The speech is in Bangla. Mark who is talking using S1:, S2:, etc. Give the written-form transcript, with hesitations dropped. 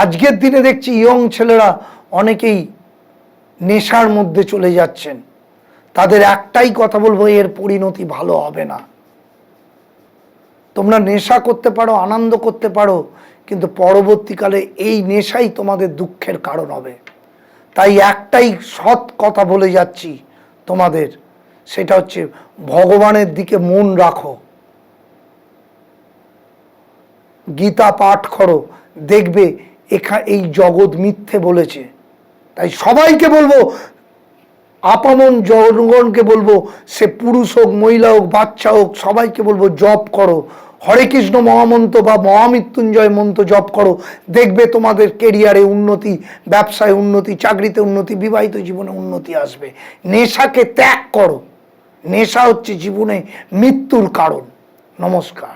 S1: আজকের দিনে দেখছি ইয়ং ছেলেরা অনেকেই নেশার মধ্যে চলে যাচ্ছেন। তাদের একটাই কথা বলবো, এর পরিণতি ভালো হবে না। তোমরা নেশা করতে পারো, আনন্দ করতে পারো, কিন্তু পরবর্তীকালে এই নেশাই তোমাদের দুঃখের কারণ হবে। তাই একটাই সৎ কথা বলে যাচ্ছি তোমাদের, সেটা হচ্ছে ভগবানের দিকে মন রাখো, গীতা পাঠ করো, দেখবে এই জগৎ মিথ্যে বলেছে। তাই সবাইকে বলবো, আপামন জনগণকে বলবো, সে পুরুষ হোক, মহিলা হোক, বাচ্চা হোক, সবাইকে বলবো জপ করো, হরে কৃষ্ণ মহামন্ত্র বা মহামৃত্যুঞ্জয় মন্ত্র জপ করো। দেখবে তোমাদের কেরিয়ারে উন্নতি, ব্যবসায় উন্নতি, চাকরিতে উন্নতি, বিবাহিত জীবনে উন্নতি আসবে। নেশাকে ত্যাগ করো। নেশা হচ্ছে জীবনে মৃত্যুর কারণ। নমস্কার।